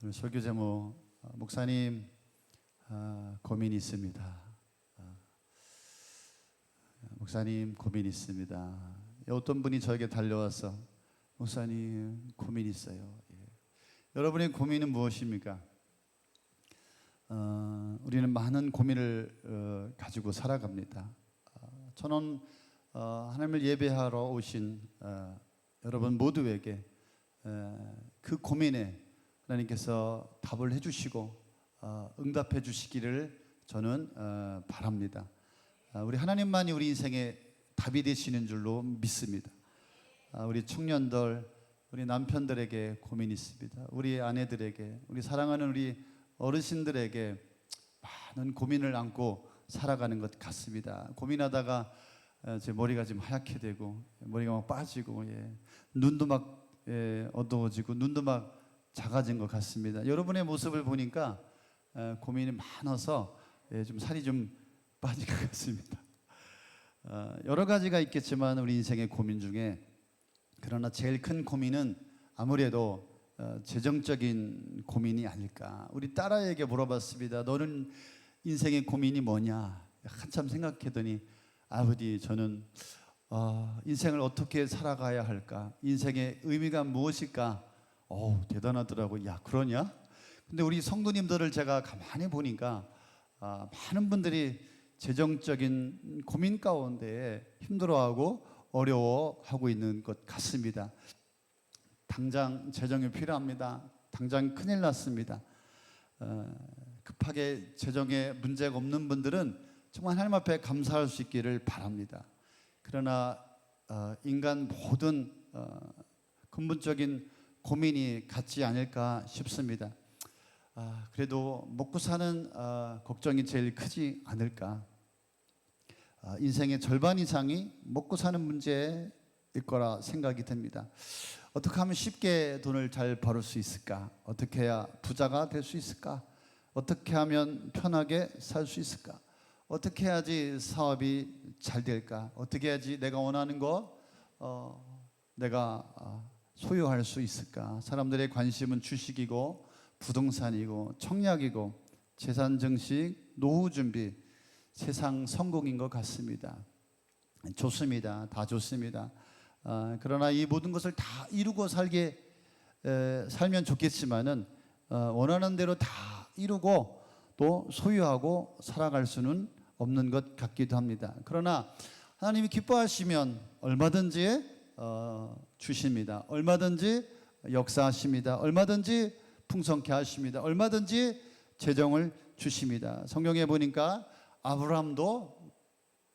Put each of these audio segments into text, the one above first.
오늘 설교 제목 목사님 고민이 있습니다. 목사님 고민이 있습니다. 어떤 분이 저에게 달려와서 목사님 고민이 있어요. 여러분의 고민은 무엇입니까? 우리는 많은 고민을 가지고 살아갑니다. 저는 하나님을 예배하러 오신 여러분 모두에게 그 고민에 하나님께서 답을 해주시고 응답해 주시기를 저는 바랍니다. 우리 하나님만이 우리 인생의 답이 되시는 줄로 믿습니다. 우리 청년들, 우리 남편들에게 고민이 있습니다. 우리 아내들에게, 우리 사랑하는 우리 어르신들에게 많은 고민을 안고 살아가는 것 같습니다. 고민하다가 제 머리가 지금 하얗게 되고 머리가 막 빠지고 눈도 막 어두워지고 눈도 막 작아진 것 같습니다. 여러분의 모습을 보니까 고민이 많아서 좀 살이 좀 빠진 것 같습니다. 여러 가지가 있겠지만 우리 인생의 고민 중에 그러나 제일 큰 고민은 아무래도 재정적인 고민이 아닐까. 우리 딸아이에게 물어봤습니다. 너는 인생의 고민이 뭐냐? 한참 생각했더니 아버지 저는 인생을 어떻게 살아가야 할까? 인생의 의미가 무엇일까? 대단하더라고. 야, 그러냐? 근데 우리 성도님들을 제가 가만히 보니까 많은 분들이 재정적인 고민 가운데 힘들어하고 어려워하고 있는 것 같습니다. 당장 재정이 필요합니다. 당장 큰일 났습니다. 급하게 재정에 문제가 없는 분들은 정말 하나님 앞에 감사할 수 있기를 바랍니다. 그러나 인간 모든 근본적인 고민이 같지 않을까 싶습니다. 그래도 먹고 사는 걱정이 제일 크지 않을까. 인생의 절반 이상이 먹고 사는 문제일 거라 생각이 듭니다. 어떻게 하면 쉽게 돈을 잘 벌을 수 있을까? 어떻게 해야 부자가 될 수 있을까? 어떻게 하면 편하게 살 수 있을까? 어떻게 해야지 사업이 잘 될까? 어떻게 해야지 내가 원하는 거 내가 소유할 수 있을까? 사람들의 관심은 주식이고 부동산이고 청약이고 재산 증식, 노후 준비, 세상 성공인 것 같습니다. 좋습니다. 다 좋습니다. 그러나 이 모든 것을 다 이루고 살면 좋겠지만은 원하는 대로 다 이루고 또 소유하고 살아갈 수는 없는 것 같기도 합니다. 그러나 하나님이 기뻐하시면 얼마든지 주십니다. 얼마든지 역사하십니다. 얼마든지 풍성케 하십니다. 얼마든지 재정을 주십니다. 성경에 보니까 아브라함도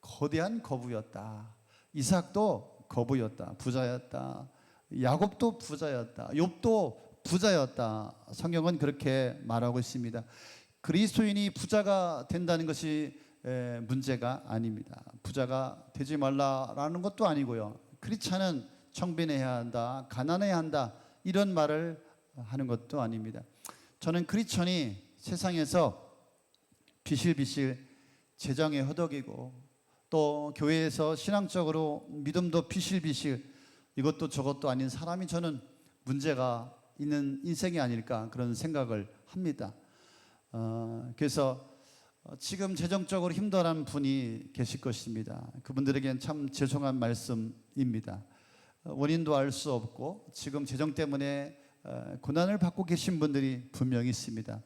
거대한 거부였다. 이삭도 거부였다. 부자였다. 야곱도 부자였다. 욥도 부자였다. 성경은 그렇게 말하고 있습니다. 그리스도인이 부자가 된다는 것이 문제가 아닙니다. 부자가 되지 말라라는 것도 아니고요. 크리스찬은 청빈해야 한다, 가난해야 한다 이런 말을 하는 것도 아닙니다. 저는 크리스찬이 세상에서 비실비실 재정에 허덕이고 또 교회에서 신앙적으로 믿음도 비실비실 이것도 저것도 아닌 사람이 저는 문제가 있는 인생이 아닐까 그런 생각을 합니다. 그래서 지금 재정적으로 힘들어하는 분이 계실 것입니다. 그분들에게는 참 죄송한 말씀입니다. 원인도 알 수 없고 지금 재정 때문에 고난을 받고 계신 분들이 분명히 있습니다.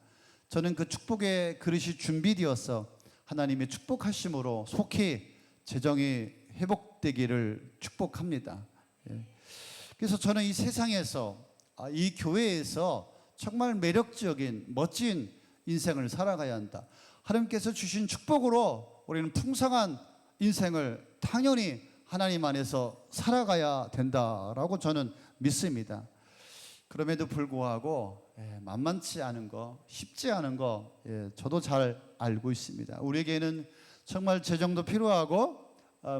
저는 그 축복의 그릇이 준비되어서 하나님의 축복하심으로 속히 재정이 회복되기를 축복합니다. 그래서 저는 이 세상에서 이 교회에서 정말 매력적인 멋진 인생을 살아가야 한다. 하나님께서 주신 축복으로 우리는 풍성한 인생을 당연히 하나님 안에서 살아가야 된다라고 저는 믿습니다. 그럼에도 불구하고 만만치 않은 거, 쉽지 않은 거 저도 잘 알고 있습니다. 우리에게는 정말 재정도 필요하고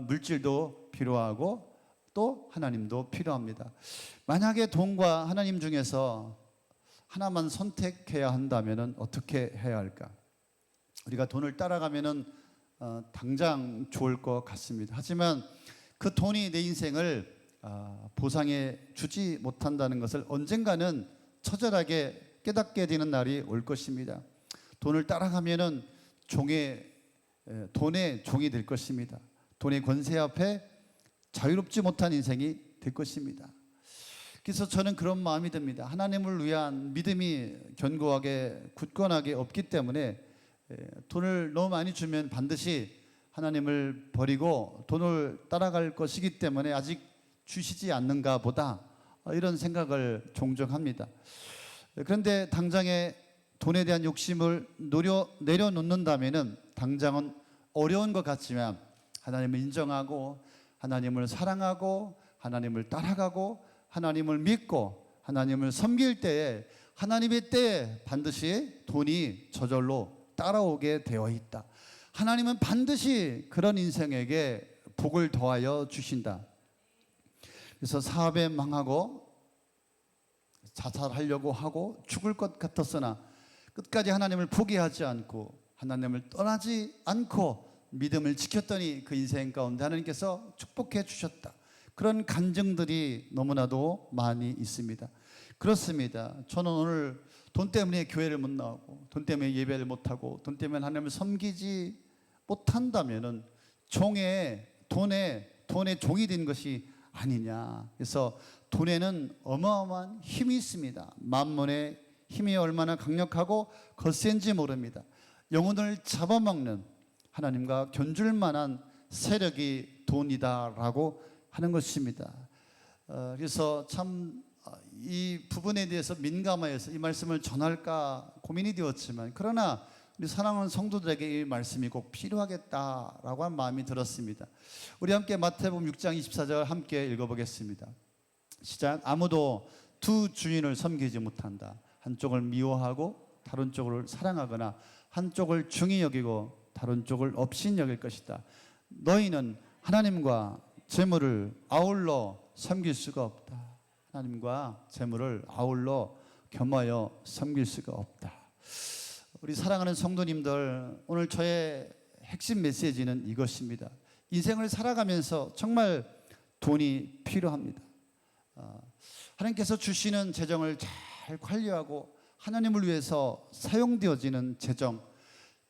물질도 필요하고 또 하나님도 필요합니다. 만약에 돈과 하나님 중에서 하나만 선택해야 한다면 어떻게 해야 할까? 우리가 돈을 따라가면은 당장 좋을 것 같습니다. 하지만 그 돈이 내 인생을 보상해 주지 못한다는 것을 언젠가는 처절하게 깨닫게 되는 날이 올 것입니다. 돈을 따라가면은 돈의 종이 될 것입니다. 돈의 권세 앞에 자유롭지 못한 인생이 될 것입니다. 그래서 저는 그런 마음이 듭니다. 하나님을 위한 믿음이 견고하게 굳건하게 없기 때문에 돈을 너무 많이 주면 반드시 하나님을 버리고 돈을 따라갈 것이기 때문에 아직 주시지 않는가 보다, 이런 생각을 종종 합니다. 그런데 당장에 돈에 대한 욕심을 내려놓는다면은 당장은 어려운 것 같지만 하나님을 인정하고 하나님을 사랑하고 하나님을 따라가고 하나님을 믿고 하나님을 섬길 때에 하나님의 때에 반드시 돈이 저절로 따라오게 되어 있다. 하나님은 반드시 그런 인생에게 복을 더하여 주신다. 그래서 사업에 망하고 자살하려고 하고 죽을 것 같았으나 끝까지 하나님을 포기하지 않고 하나님을 떠나지 않고 믿음을 지켰더니 그 인생 가운데 하나님께서 축복해 주셨다. 그런 간증들이 너무나도 많이 있습니다. 그렇습니다. 저는 오늘 돈 때문에 교회를 못 나오고 돈 때문에 예배를 못하고 돈 때문에 하나님을 섬기지 못한다면은 돈의 종이 된 것이 아니냐. 그래서 돈에는 어마어마한 힘이 있습니다. 만몬의 힘이 얼마나 강력하고 거센지 모릅니다. 영혼을 잡아먹는 하나님과 견줄 만한 세력이 돈이다라고 하는 것입니다. 그래서 참 이 부분에 대해서 민감하여서 이 말씀을 전할까 고민이 되었지만, 그러나 우리 사랑하는 성도들에게 이 말씀이 꼭 필요하겠다라고 한 마음이 들었습니다. 우리 함께 마태복음 6장 24절 함께 읽어보겠습니다. 시작. 아무도 두 주인을 섬기지 못한다. 한쪽을 미워하고 다른 쪽을 사랑하거나 한쪽을 중히 여기고 다른 쪽을 업신 여길 것이다. 너희는 하나님과 재물을 아울러 섬길 수가 없다. 하나님과 재물을 아울러 겸하여 섬길 수가 없다. 우리 사랑하는 성도님들, 오늘 저의 핵심 메시지는 이것입니다. 인생을 살아가면서 정말 돈이 필요합니다. 하나님께서 주시는 재정을 잘 관리하고 하나님을 위해서 사용되어지는 재정,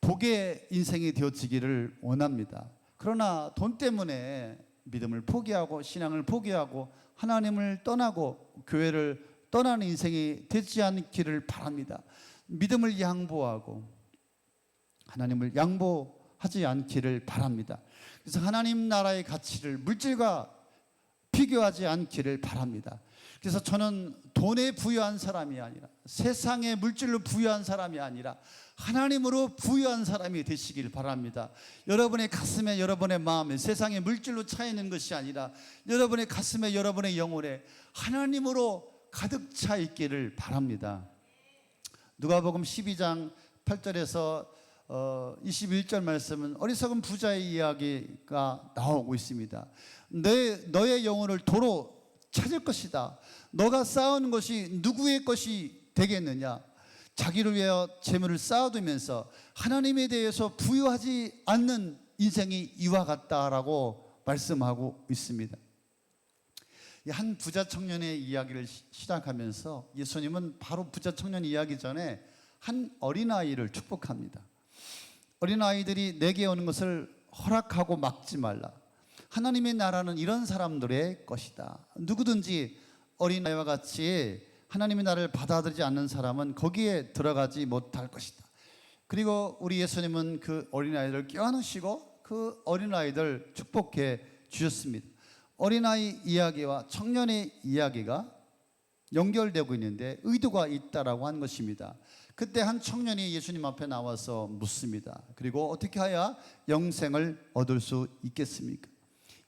복의 인생이 되어지기를 원합니다. 그러나 돈 때문에 믿음을 포기하고 신앙을 포기하고 하나님을 떠나고 교회를 떠나는 인생이 되지 않기를 바랍니다. 믿음을 양보하고 하나님을 양보하지 않기를 바랍니다. 그래서 하나님 나라의 가치를 물질과 비교하지 않기를 바랍니다. 그래서 저는 돈에 부유한 사람이 아니라, 세상의 물질로 부유한 사람이 아니라 하나님으로 부유한 사람이 되시길 바랍니다. 여러분의 가슴에, 여러분의 마음에 세상의 물질로 차 있는 것이 아니라 여러분의 가슴에, 여러분의 영혼에 하나님으로 가득 차 있기를 바랍니다. 누가복음 12장 8절에서 21절 말씀은 어리석은 부자의 이야기가 나오고 있습니다. 너의 영혼을 도로 찾을 것이다. 너가 쌓은 것이 누구의 것이 되겠느냐? 자기를 위하여 재물을 쌓아두면서 하나님에 대해서 부유하지 않는 인생이 이와 같다라고 말씀하고 있습니다. 한 부자 청년의 이야기를 시작하면서 예수님은 바로 부자 청년 이야기 전에 한 어린아이를 축복합니다. 어린아이들이 내게 오는 것을 허락하고 막지 말라. 하나님의 나라는 이런 사람들의 것이다. 누구든지 어린아이와 같이 하나님의 나라를 받아들이지 않는 사람은 거기에 들어가지 못할 것이다. 그리고 우리 예수님은 그 어린아이들을 껴안으시고 그 어린아이들 축복해 주셨습니다. 어린아이 이야기와 청년의 이야기가 연결되고 있는데 의도가 있다라고 한 것입니다. 그때 한 청년이 예수님 앞에 나와서 묻습니다. 그리고 어떻게 해야 영생을 얻을 수 있겠습니까?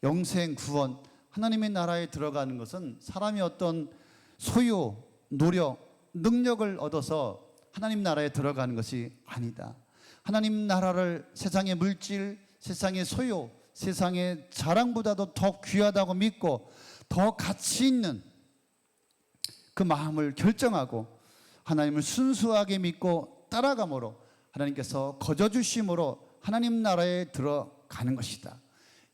영생, 구원, 하나님의 나라에 들어가는 것은 사람이 어떤 소유, 노력, 능력을 얻어서 하나님 나라에 들어가는 것이 아니다. 하나님 나라를 세상의 물질, 세상의 소유, 세상의 자랑보다도 더 귀하다고 믿고 더 가치 있는 그 마음을 결정하고 하나님을 순수하게 믿고 따라감으로 하나님께서 거저주심으로 하나님 나라에 들어가는 것이다.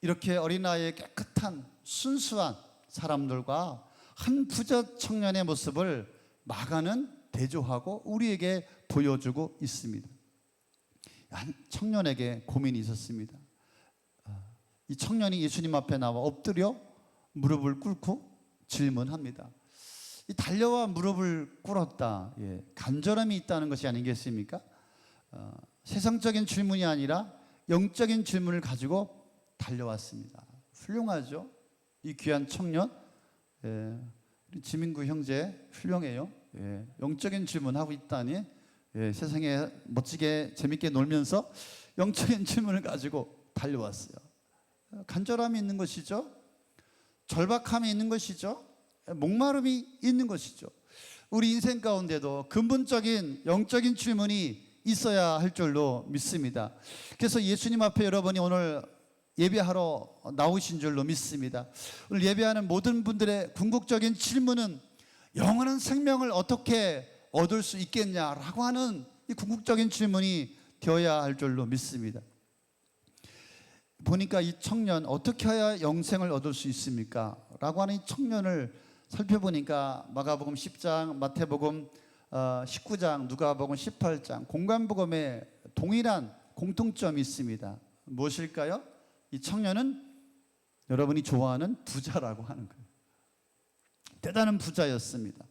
이렇게 어린아이의 깨끗한 순수한 사람들과 한 부자 청년의 모습을 막아는 대조하고 우리에게 보여주고 있습니다. 한 청년에게 고민이 있었습니다. 이 청년이 예수님 앞에 나와 엎드려 무릎을 꿇고 질문합니다. 이 달려와 무릎을 꿇었다. 간절함이 있다는 것이 아니겠습니까? 세상적인 질문이 아니라 영적인 질문을 가지고 달려왔습니다. 훌륭하죠? 이 귀한 청년, 우리 지민구 형제 훌륭해요. 영적인 질문하고 있다니, 세상에 멋지게 재밌게 놀면서 영적인 질문을 가지고 달려왔어요. 간절함이 있는 것이죠. 절박함이 있는 것이죠. 목마름이 있는 것이죠. 우리 인생 가운데도 근본적인 영적인 질문이 있어야 할 줄로 믿습니다. 그래서 예수님 앞에 여러분이 오늘 예배하러 나오신 줄로 믿습니다. 오늘 예배하는 모든 분들의 궁극적인 질문은 영원한 생명을 어떻게 얻을 수 있겠냐라고 하는 이 궁극적인 질문이 되어야 할 줄로 믿습니다. 보니까 이 청년, 어떻게 해야 영생을 얻을 수 있습니까? 라고 하는 이 청년을 살펴보니까 마가복음 10장, 마태복음 19장, 누가복음 18장, 공관복음에 동일한 공통점이 있습니다. 무엇일까요? 이 청년은 여러분이 좋아하는 부자라고 하는 거예요. 대단한 부자였습니다.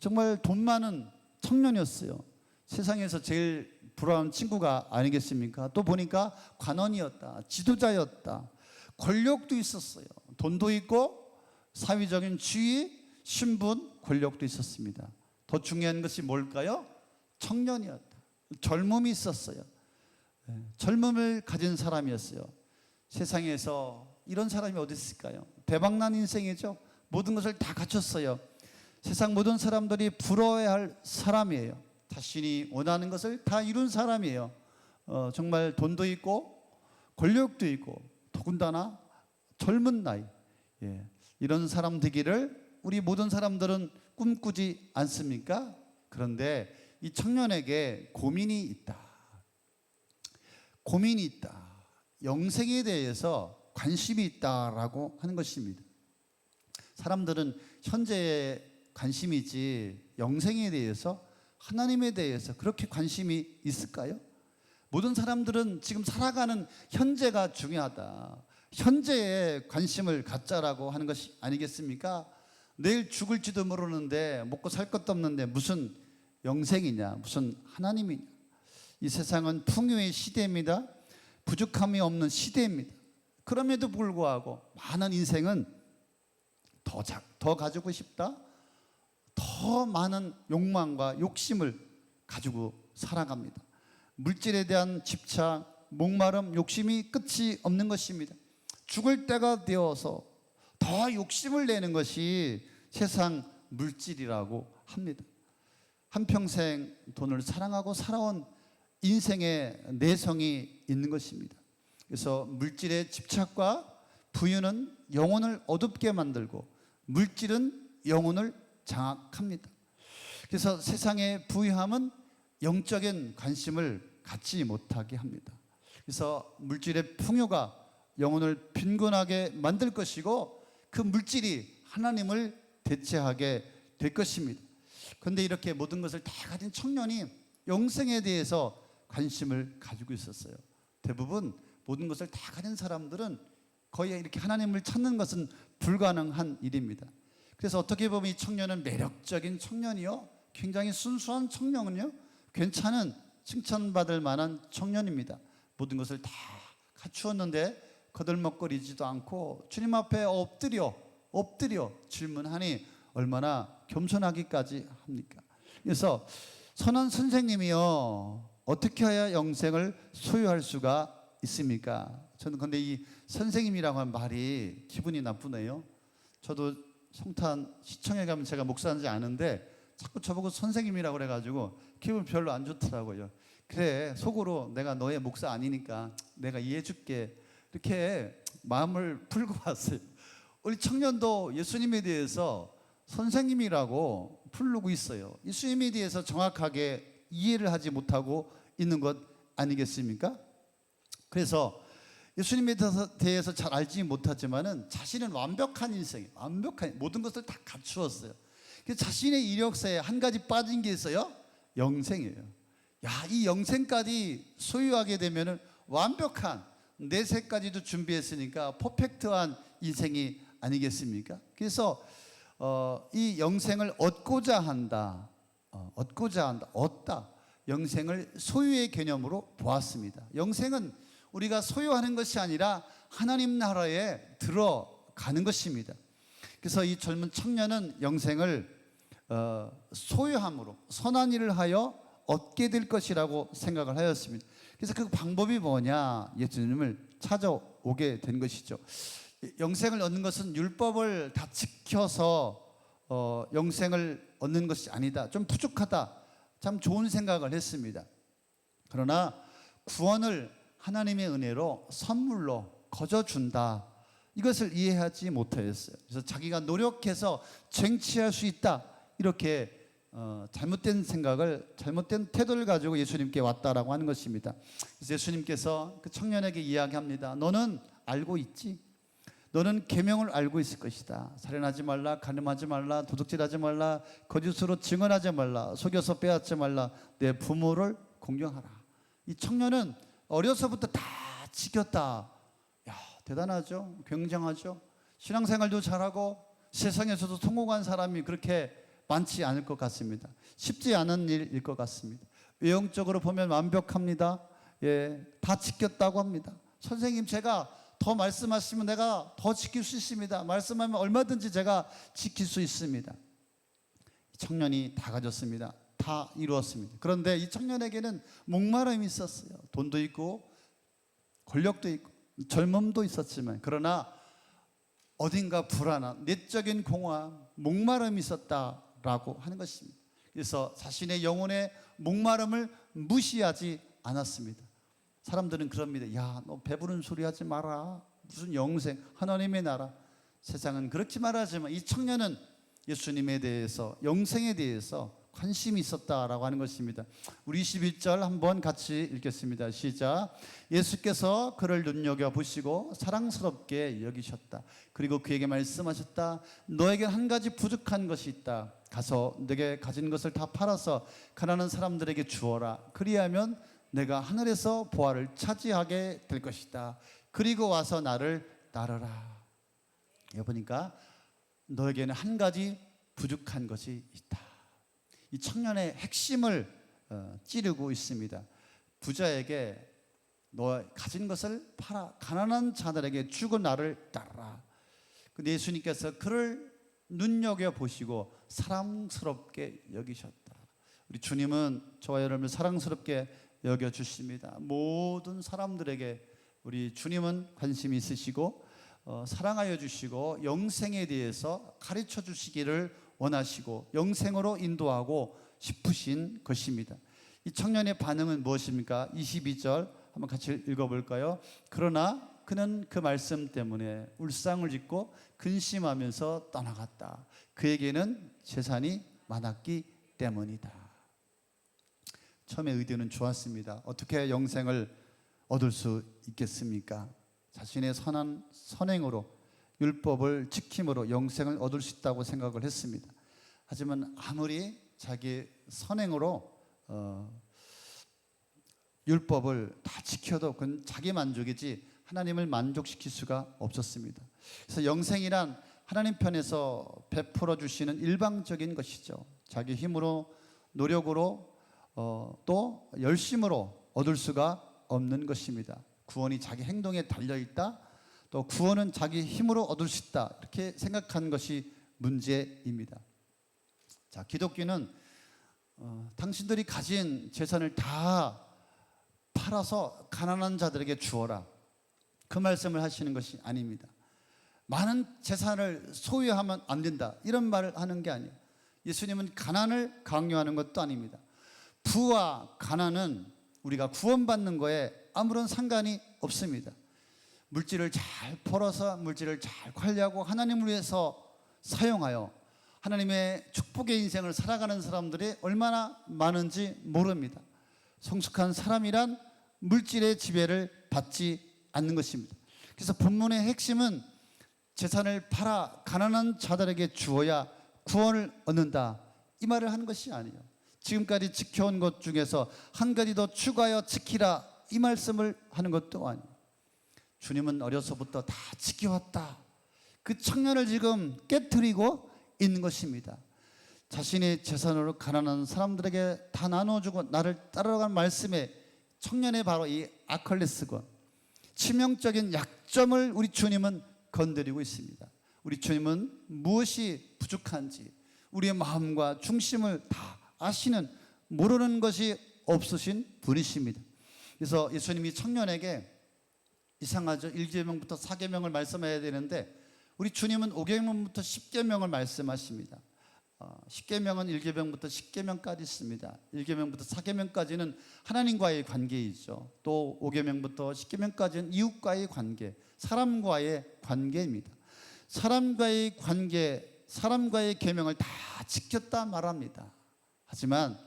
정말 돈 많은 청년이었어요. 세상에서 제일 부러운 친구가 아니겠습니까? 또 보니까 관원이었다, 지도자였다, 권력도 있었어요. 돈도 있고 사회적인 지위, 신분, 권력도 있었습니다. 더 중요한 것이 뭘까요? 청년이었다. 젊음이 있었어요. 젊음을 가진 사람이었어요. 세상에서 이런 사람이 어디 있을까요? 대박난 인생이죠. 모든 것을 다 갖췄어요. 세상 모든 사람들이 부러워야 할 사람이에요. 자신이 원하는 것을 다 이룬 사람이에요. 정말 돈도 있고 권력도 있고 더군다나 젊은 나이, 이런 사람 되기를 우리 모든 사람들은 꿈꾸지 않습니까? 그런데 이 청년에게 고민이 있다. 고민이 있다. 영생에 대해서 관심이 있다라고 하는 것입니다. 사람들은 현재에 관심이지 영생에 대해서, 하나님에 대해서 그렇게 관심이 있을까요? 모든 사람들은 지금 살아가는 현재가 중요하다. 현재에 관심을 갖자라고 하는 것이 아니겠습니까? 내일 죽을지도 모르는데, 먹고 살 것도 없는데 무슨 영생이냐, 무슨 하나님이냐. 이 세상은 풍요의 시대입니다. 부족함이 없는 시대입니다. 그럼에도 불구하고 많은 인생은 더 가지고 싶다, 더 많은 욕망과 욕심을 가지고 살아갑니다. 물질에 대한 집착, 목마름, 욕심이 끝이 없는 것입니다. 죽을 때가 되어서 더 욕심을 내는 것이 세상 물질이라고 합니다. 한평생 돈을 사랑하고 살아온 인생의 내성이 있는 것입니다. 그래서 물질의 집착과 부유는 영혼을 어둡게 만들고 물질은 영혼을 장악합니다. 그래서 세상의 부유함은 영적인 관심을 갖지 못하게 합니다. 그래서 물질의 풍요가 영혼을 빈곤하게 만들 것이고 그 물질이 하나님을 대체하게 될 것입니다. 그런데 이렇게 모든 것을 다 가진 청년이 영생에 대해서 관심을 가지고 있었어요. 대부분 모든 것을 다 가진 사람들은 거의 이렇게 하나님을 찾는 것은 불가능한 일입니다. 그래서 어떻게 보면 이 청년은 매력적인 청년이요, 굉장히 순수한 청년은요, 괜찮은 칭찬받을 만한 청년입니다. 모든 것을 다 갖추었는데 거들먹거리지도 않고 주님 앞에 엎드려 질문하니 얼마나 겸손하기까지 합니까? 그래서 선한 선생님이요, 어떻게 해야 영생을 소유할 수가 있습니까? 저는 근데 이 선생님이라고 하는 말이 기분이 나쁘네요. 저도 성탄 시청에 가면 제가 목사인지 아는데 자꾸 저보고 선생님이라고 그래가지고 기분 별로 안 좋더라고요. 그래, 속으로 내가 너의 목사 아니니까 내가 이해해줄게, 이렇게 마음을 풀고 왔어요. 우리 청년도 예수님에 대해서 선생님이라고 부르고 있어요. 예수님에 대해서 정확하게 이해를 하지 못하고 있는 것 아니겠습니까? 그래서 예수님에 대해서 잘 알지 못하지만은 자신은 완벽한 인생, 완벽한 모든 것을 다 갖추었어요. 자신의 이력서에 한 가지 빠진 게 있어요. 영생이에요. 야, 이 영생까지 소유하게 되면은 완벽한 내세까지도 준비했으니까 퍼펙트한 인생이 아니겠습니까? 그래서 이 영생을 얻고자 한다. 얻다. 영생을 소유의 개념으로 보았습니다. 영생은 우리가 소유하는 것이 아니라 하나님 나라에 들어가는 것입니다. 그래서 이 젊은 청년은 영생을 소유함으로 선한 일을 하여 얻게 될 것이라고 생각을 하였습니다. 그래서 그 방법이 뭐냐? 예수님을 찾아오게 된 것이죠. 영생을 얻는 것은 율법을 다 지켜서 영생을 얻는 것이 아니다. 좀 부족하다. 참 좋은 생각을 했습니다. 그러나 구원을 하나님의 은혜로 선물로 거저 준다. 이것을 이해하지 못하였어요. 그래서 자기가 노력해서 쟁취할 수 있다. 이렇게 잘못된 생각을, 잘못된 태도를 가지고 예수님께 왔다라고 하는 것입니다. 그래서 예수님께서 그 청년에게 이야기합니다. 너는 알고 있지? 너는 계명을 알고 있을 것이다. 살인하지 말라, 간음하지 말라, 도둑질하지 말라, 거짓으로 증언하지 말라, 속여서 빼앗지 말라, 내 부모를 공경하라. 이 청년은 어려서부터 다 지켰다. 야, 대단하죠? 굉장하죠? 신앙생활도 잘하고 세상에서도 성공한 사람이 그렇게 많지 않을 것 같습니다. 쉽지 않은 일일 것 같습니다. 외형적으로 보면 완벽합니다. 예, 다 지켰다고 합니다. 선생님, 제가 더 말씀하시면 내가 더 지킬 수 있습니다. 말씀하면 얼마든지 제가 지킬 수 있습니다. 청년이 다 가졌습니다. 다 이루었습니다. 그런데 이 청년에게는 목마름이 있었어요. 돈도 있고 권력도 있고 젊음도 있었지만, 그러나 어딘가 불안한 내적인 공허함, 목마름이 있었다라고 하는 것입니다. 그래서 자신의 영혼의 목마름을 무시하지 않았습니다. 사람들은 그럽니다. 야, 너 배부른 소리 하지 마라. 무슨 영생, 하나님의 나라. 세상은 그렇게 말하지만 이 청년은 예수님에 대해서, 영생에 대해서 관심이 있었다라고 하는 것입니다. 우리 21절 한번 같이 읽겠습니다. 시작. 예수께서 그를 눈여겨보시고 사랑스럽게 여기셨다. 그리고 그에게 말씀하셨다. 너에게 한 가지 부족한 것이 있다. 가서 내게 가진 것을 다 팔아서 가난한 사람들에게 주어라. 그리하면 내가 하늘에서 보화를 차지하게 될 것이다. 그리고 와서 나를 따르라. 여기 보니까 너에게는 한 가지 부족한 것이 있다. 이 청년의 핵심을 찌르고 있습니다. 부자에게 너 가진 것을 팔아 가난한 자들에게 주고 나를 따르라. 근데 예수님께서 그를 눈여겨보시고 사랑스럽게 여기셨다. 우리 주님은 저와 여러분을 사랑스럽게 여겨주십니다. 모든 사람들에게 우리 주님은 관심이 있으시고 사랑하여 주시고 영생에 대해서 가르쳐 주시기를 원하시고 영생으로 인도하고 싶으신 것입니다. 이 청년의 반응은 무엇입니까? 22절 한번 같이 읽어볼까요? 그러나 그는 그 말씀 때문에 울상을 짓고 근심하면서 떠나갔다. 그에게는 재산이 많았기 때문이다. 처음에 의도는 좋았습니다. 어떻게 영생을 얻을 수 있겠습니까? 자신의 선한 선행으로 율법을 지킴으로 영생을 얻을 수 있다고 생각을 했습니다. 하지만 아무리 자기 선행으로 율법을 다 지켜도 그건 자기 만족이지 하나님을 만족시킬 수가 없었습니다. 그래서 영생이란 하나님 편에서 베풀어 주시는 일방적인 것이죠. 자기 힘으로 노력으로 또 열심으로 얻을 수가 없는 것입니다. 구원이 자기 행동에 달려있다. 또 구원은 자기 힘으로 얻을 수 있다. 이렇게 생각하는 것이 문제입니다. 자, 기독교는 당신들이 가진 재산을 다 팔아서 가난한 자들에게 주어라. 그 말씀을 하시는 것이 아닙니다. 많은 재산을 소유하면 안 된다. 이런 말을 하는 게 아니에요. 예수님은 가난을 강요하는 것도 아닙니다. 부와 가난은 우리가 구원받는 거에 아무런 상관이 없습니다. 물질을 잘 벌어서 물질을 잘 관리하고 하나님을 위해서 사용하여 하나님의 축복의 인생을 살아가는 사람들이 얼마나 많은지 모릅니다. 성숙한 사람이란 물질의 지배를 받지 않는 것입니다. 그래서 본문의 핵심은 재산을 팔아 가난한 자들에게 주어야 구원을 얻는다, 이 말을 하는 것이 아니에요. 지금까지 지켜온 것 중에서 한 가지 더 추가하여 지키라, 이 말씀을 하는 것도 아니에요. 주님은 어려서부터 다 지켜왔다, 그 청년을 지금 깨트리고 있는 것입니다. 자신의 재산으로 가난한 사람들에게 다 나눠주고 나를 따라가는 말씀에 청년의 바로 이 아킬레스건, 치명적인 약점을 우리 주님은 건드리고 있습니다. 우리 주님은 무엇이 부족한지 우리의 마음과 중심을 다 아시는, 모르는 것이 없으신 분이십니다. 그래서 예수님이 청년에게, 이상하죠, 1계명부터 4계명을 말씀해야 되는데 우리 주님은 5계명부터 10계명을 말씀하십니다. 10계명은 1계명부터 10계명까지 있습니다. 1계명부터 4계명까지는 하나님과의 관계이죠. 또 5계명부터 10계명까지는 이웃과의 관계, 사람과의 관계입니다. 사람과의 관계, 사람과의 계명을 다 지켰다 말합니다. 하지만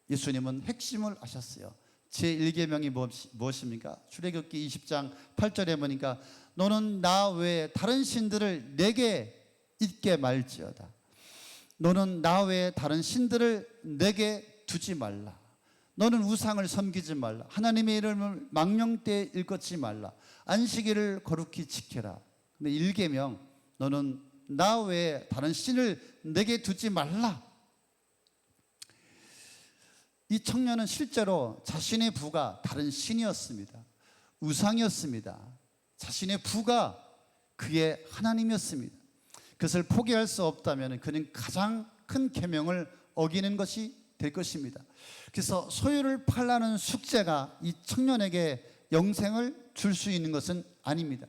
예수님은 핵심을 아셨어요. 제1계명이 무엇입니까? 출애굽기 20장 8절에 보니까 너는 나 외에 다른 신들을 내게 있게 말지어다. 너는 나 외에 다른 신들을 내게 두지 말라. 너는 우상을 섬기지 말라. 하나님의 이름을 망령되이 일컫지 말라. 안식일을 거룩히 지켜라. 근데 1계명, 너는 나 외에 다른 신을 내게 두지 말라. 이 청년은 실제로 자신의 부가 다른 신이었습니다. 우상이었습니다. 자신의 부가 그의 하나님이었습니다. 그것을 포기할 수 없다면 그는 가장 큰 계명을 어기는 것이 될 것입니다. 그래서 소유를 팔라는 숙제가 이 청년에게 영생을 줄 수 있는 것은 아닙니다.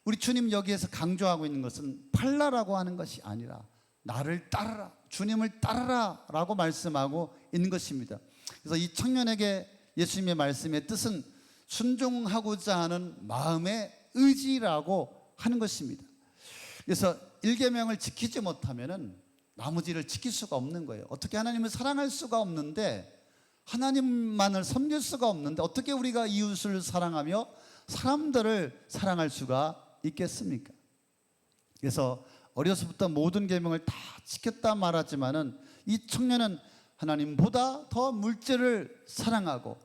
우리 주님 여기에서 강조하고 있는 것은 팔라라고 하는 것이 아니라 나를 따르라, 주님을 따르라 라고 말씀하고 있는 것입니다. 그래서 이 청년에게 예수님의 말씀의 뜻은 순종하고자 하는 마음의 의지라고 하는 것입니다. 그래서 1계명을 지키지 못하면 나머지를 지킬 수가 없는 거예요. 어떻게 하나님을 사랑할 수가 없는데, 하나님만을 섬길 수가 없는데 어떻게 우리가 이웃을 사랑하며 사람들을 사랑할 수가 있겠습니까? 그래서 어려서부터 모든 계명을 다 지켰다 말하지만은 이 청년은 하나님보다 더 물질을 사랑하고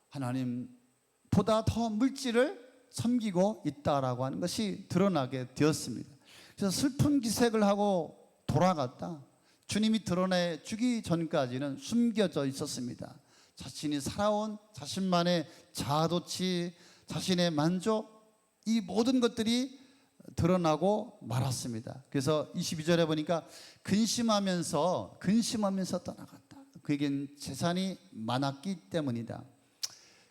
하나님보다 더 물질을 섬기고 있다라고 하는 것이 드러나게 되었습니다. 그래서 슬픈 기색을 하고 돌아갔다. 주님이 드러내 주기 전까지는 숨겨져 있었습니다. 자신이 살아온 자신만의 자아도취, 자신의 만족, 이 모든 것들이 드러나고 말았습니다. 그래서 22절에 보니까 근심하면서 떠나갔다. 그에겐 재산이 많았기 때문이다.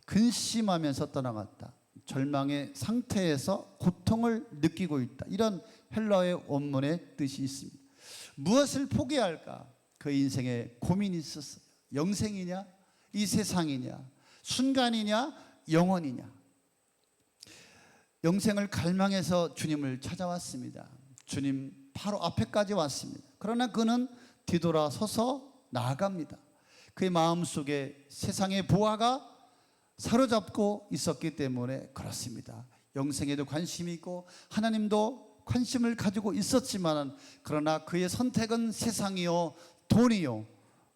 근심하면서 떠나갔다. 절망의 상태에서 고통을 느끼고 있다. 이런 헬라어의 원문의 뜻이 있습니다. 무엇을 포기할까? 그 인생에 고민이 있었어요. 영생이냐? 이 세상이냐? 순간이냐? 영원이냐? 영생을 갈망해서 주님을 찾아왔습니다. 주님 바로 앞에까지 왔습니다. 그러나 그는 뒤돌아서서 나아갑니다. 그의 마음속에 세상의 보화가 사로잡고 있었기 때문에 그렇습니다. 영생에도 관심이 있고 하나님도 관심을 가지고 있었지만, 그러나 그의 선택은 세상이요 돈이요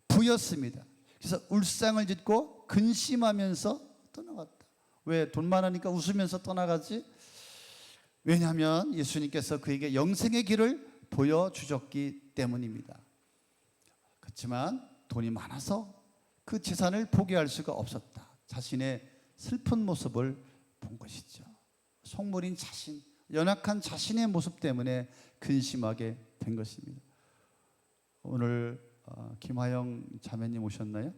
부였습니다. 그래서 울상을 짓고 근심하면서 떠나갔다. 왜 돈 많으니까 웃으면서 떠나가지? 왜냐하면 예수님께서 그에게 영생의 길을 보여주셨기 때문입니다. 그렇지만 돈이 많아서 그 재산을 포기할 수가 없었다. 자신의 슬픈 모습을 본 것이죠. 속물인 자신, 연약한 자신의 모습 때문에 근심하게 된 것입니다. 오늘 김하영 자매님 오셨나요?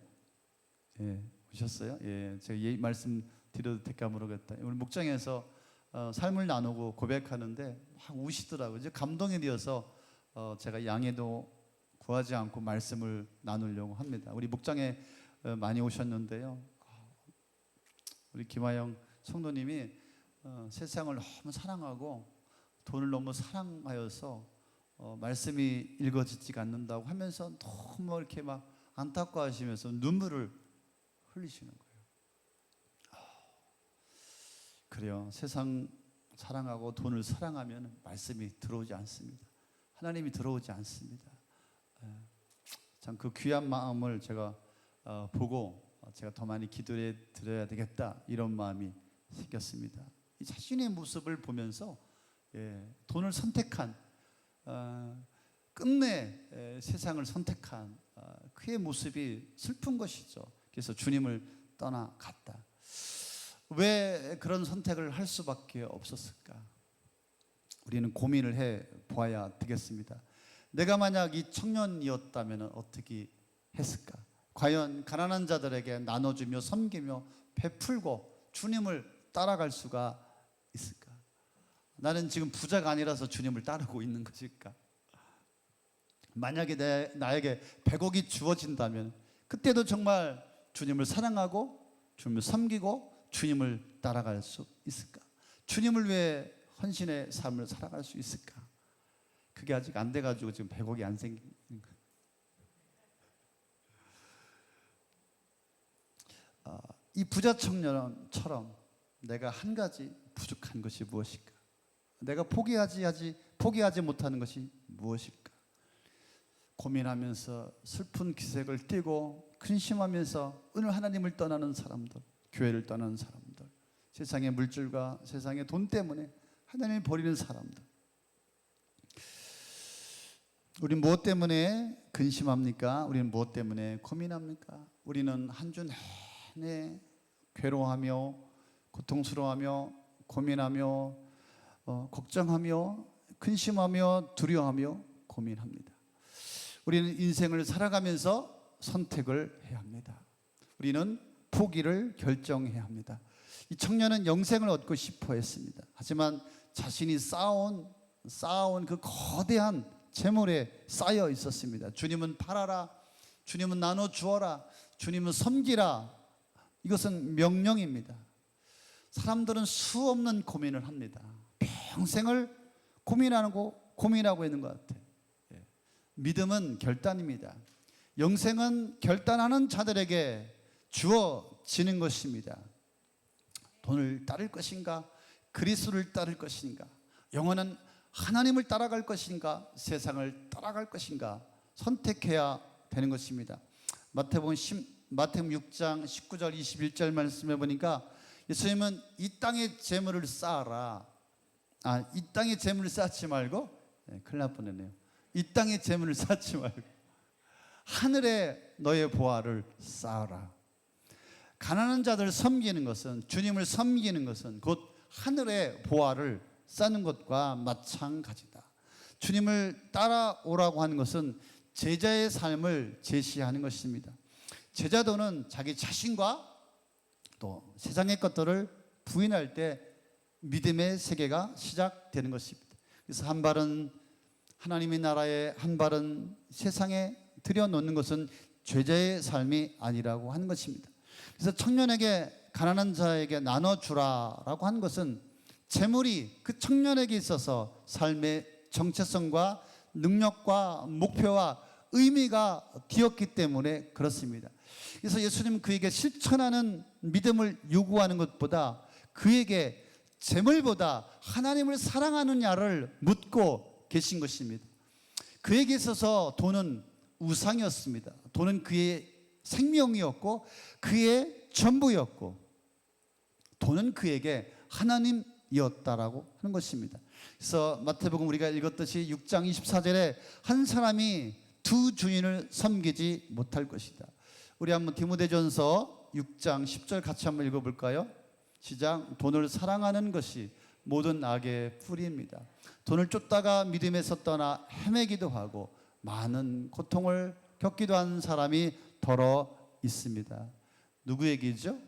예, 오셨어요? 예, 제가 말씀 드려도 될까 모르겠다. 오늘 목장에서 삶을 나누고 고백하는데 막 우시더라고요. 이제 감동이 되어서 제가 양해도 구하지 않고 말씀을 나누려고 합니다. 우리 목장에 많이 오셨는데요. 우리 김하영 성도님이 세상을 너무 사랑하고 돈을 너무 사랑하여서 말씀이 읽어지지가 않는다고 하면서 너무 이렇게 막 안타까워하시면서 눈물을 흘리시는 거예요. 그래요. 세상 사랑하고 돈을 사랑하면 말씀이 들어오지 않습니다. 하나님이 들어오지 않습니다. 참 그 귀한 마음을 제가 보고 제가 더 많이 기도해 드려야 되겠다 이런 마음이 생겼습니다. 이 자신의 모습을 보면서 돈을 선택한 끝내 세상을 선택한 그의 모습이 슬픈 것이죠. 그래서 주님을 떠나갔다. 왜 그런 선택을 할 수밖에 없었을까? 우리는 고민을 해 보아야 되겠습니다. 내가 만약 이 청년이었다면 어떻게 했을까? 과연 가난한 자들에게 나눠주며 섬기며 베풀고 주님을 따라갈 수가 있을까? 나는 지금 부자가 아니라서 주님을 따르고 있는 것일까? 만약에 나에게 100억이 주어진다면 그때도 정말 주님을 사랑하고 주님을 섬기고 주님을 따라갈 수 있을까? 주님을 위해 헌신의 삶을 살아갈 수 있을까? 그게 아직 안 돼가지고 지금 100억이 안 생긴 거예요. 이 부자 청년처럼 내가 한 가지 부족한 것이 무엇일까? 내가 포기하지 못하는 것이 무엇일까? 고민하면서 슬픈 기색을 띠고 근심하면서 오늘 하나님을 떠나는 사람들, 교회를 떠나는 사람들, 세상의 물질과 세상의 돈 때문에 하나님을 버리는 사람들, 우리는 무엇 때문에 근심합니까? 우리는 무엇 때문에 고민합니까? 우리는 한 주 내내 괴로워하며 고통스러워하며 고민하며 걱정하며 근심하며 두려워하며 고민합니다. 우리는 인생을 살아가면서 선택을 해야 합니다. 우리는 포기를 결정해야 합니다. 이 청년은 영생을 얻고 싶어 했습니다. 하지만 자신이 쌓아온 그 거대한 재물에 쌓여 있었습니다. 주님은 팔아라, 주님은 나눠 주어라, 주님은 섬기라. 이것은 명령입니다. 사람들은 수없는 고민을 합니다. 평생을 고민하고 있는 것 같아요. 믿음은 결단입니다. 영생은 결단하는 자들에게 주어지는 것입니다. 돈을 따를 것인가? 그리스도를 따를 것인가? 영원한 하나님을 따라갈 것인가? 세상을 따라갈 것인가? 선택해야 되는 것입니다. 마태복음 6장 19절 21절 말씀해 보니까 예수님은 이 땅의 재물을 쌓아라. 이 땅의 재물을 쌓지 말고 큰일 날 뻔했네요. 이 땅의 재물을 쌓지 말고 하늘에 너의 보화를 쌓아라. 가난한 자들을 섬기는 것은, 주님을 섬기는 것은 곧 하늘의 보화를 쌓는 것과 마찬가지다. 주님을 따라오라고 하는 것은 제자의 삶을 제시하는 것입니다. 제자도는 자기 자신과 또 세상의 것들을 부인할 때 믿음의 세계가 시작되는 것입니다. 그래서 한 발은 하나님의 나라에, 한 발은 세상에 들여놓는 것은 제자의 삶이 아니라고 하는 것입니다. 그래서 청년에게, 가난한 자에게 나눠주라라고 하는 것은 재물이 그 청년에게 있어서 삶의 정체성과 능력과 목표와 의미가 되었기 때문에 그렇습니다. 그래서 예수님은 그에게 실천하는 믿음을 요구하는 것보다 그에게 재물보다 하나님을 사랑하느냐를 묻고 계신 것입니다. 그에게 있어서 돈은 우상이었습니다. 돈은 그의 생명이었고 그의 전부였고 돈은 그에게 하나님이었다라고 하는 것입니다. 그래서 마태복음 우리가 읽었듯이 6장 24절에 한 사람이 두 주인을 섬기지 못할 것이다. 우리 한번 디모데전서 6장 10절 같이 한번 읽어볼까요? 시작. 돈을 사랑하는 것이 모든 악의 뿌리입니다. 돈을 쫓다가 믿음에서 떠나 헤매기도 하고 많은 고통을 겪기도 한 사람이 더러 있습니다. 누구 얘기죠?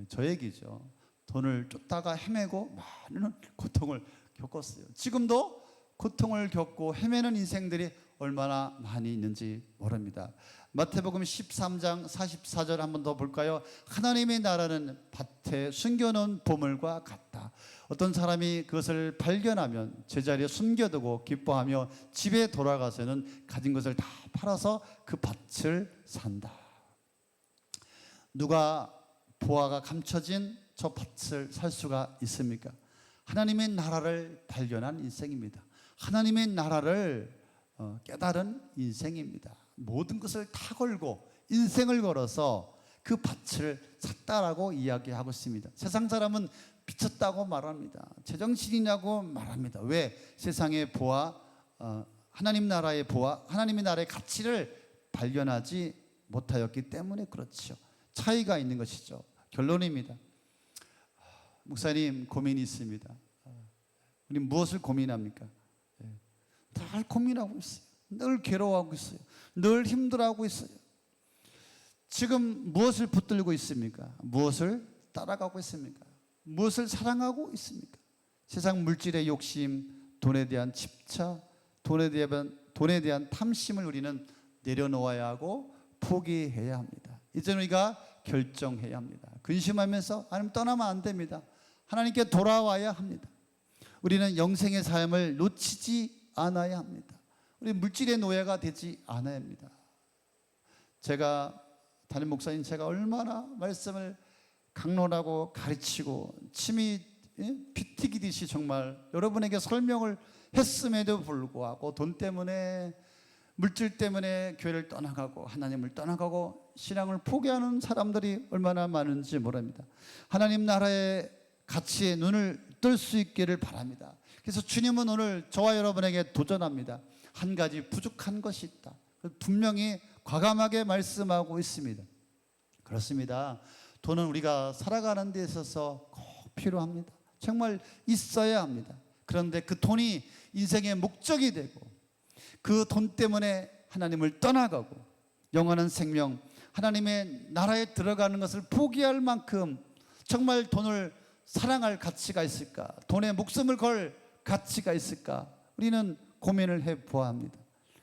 저 얘기죠. 돈을 쫓다가 헤매고 많은 고통을 겪었어요. 지금도 고통을 겪고 헤매는 인생들이 얼마나 많이 있는지 모릅니다. 마태복음 13장 44절 한번 더 볼까요? 하나님의 나라는 밭에 숨겨놓은 보물과 같다. 어떤 사람이 그것을 발견하면 제자리에 숨겨두고 기뻐하며 집에 돌아가서는 가진 것을 다 팔아서 그 밭을 산다. 누가 보화가 감춰진 저 밭을 살 수가 있습니까? 하나님의 나라를 발견한 인생입니다. 하나님의 나라를 깨달은 인생입니다. 모든 것을 다 걸고 인생을 걸어서 그 밭을 샀다라고 이야기하고 있습니다. 세상 사람은 미쳤다고 말합니다. 제정신이냐고 말합니다. 왜? 세상의 보아, 하나님 나라의 보아, 하나님의 나라의 가치를 발견하지 못하였기 때문에 그렇죠. 차이가 있는 것이죠. 결론입니다. 목사님, 고민이 있습니다. 우리 무엇을 고민합니까? 늘 고민하고 있어요. 늘 괴로워하고 있어요. 늘 힘들어하고 있어요. 지금 무엇을 붙들고 있습니까? 무엇을 따라가고 있습니까? 무엇을 사랑하고 있습니까? 세상 물질의 욕심, 돈에 대한 집착, 돈에 대한 탐심을 우리는 내려놓아야 하고 포기해야 합니다. 이제 우리가 결정해야 합니다. 근심하면서 하나님 떠나면 안 됩니다. 하나님께 돌아와야 합니다. 우리는 영생의 삶을 놓치지 않아야 합니다. 우리 물질의 노예가 되지 않아야 합니다. 제가 담임 목사님, 제가 얼마나 말씀을 강론하고 가르치고 침이 피 튀기듯이 정말 여러분에게 설명을 했음에도 불구하고 돈 때문에, 물질 때문에 교회를 떠나가고 하나님을 떠나가고 신앙을 포기하는 사람들이 얼마나 많은지 모릅니다. 하나님 나라의 가치에 눈을 뜰 수 있기를 바랍니다. 그래서 주님은 오늘 저와 여러분에게 도전합니다. 한 가지 부족한 것이 있다. 분명히 과감하게 말씀하고 있습니다. 그렇습니다. 돈은 우리가 살아가는 데 있어서 꼭 필요합니다. 정말 있어야 합니다. 그런데 그 돈이 인생의 목적이 되고 그 돈 때문에 하나님을 떠나가고 영원한 생명, 하나님의 나라에 들어가는 것을 포기할 만큼 정말 돈을 사랑할 가치가 있을까? 돈에 목숨을 걸 가치가 있을까? 우리는 고민을 해보아야 합니다.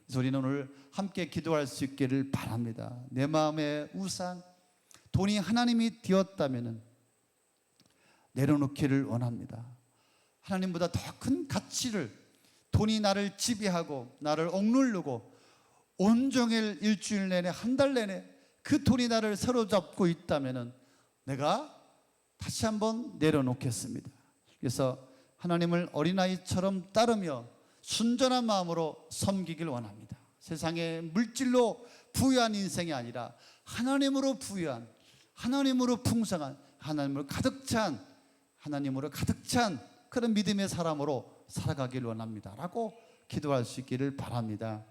그래서 우리는 오늘 함께 기도할 수 있기를 바랍니다. 내 마음의 우상, 돈이 하나님이 되었다면 내려놓기를 원합니다. 하나님보다 더 큰 가치를, 돈이 나를 지배하고 나를 억누르고 온종일 일주일 내내, 한 달 내내 그 돈이 나를 사로잡고 있다면 내가 다시 한번 내려놓겠습니다. 그래서 하나님을 어린아이처럼 따르며 순전한 마음으로 섬기길 원합니다. 세상에 물질로 부유한 인생이 아니라 하나님으로 부유한, 하나님으로 풍성한, 하나님으로 가득 찬 그런 믿음의 사람으로 살아가길 원합니다 라고 기도할 수 있기를 바랍니다.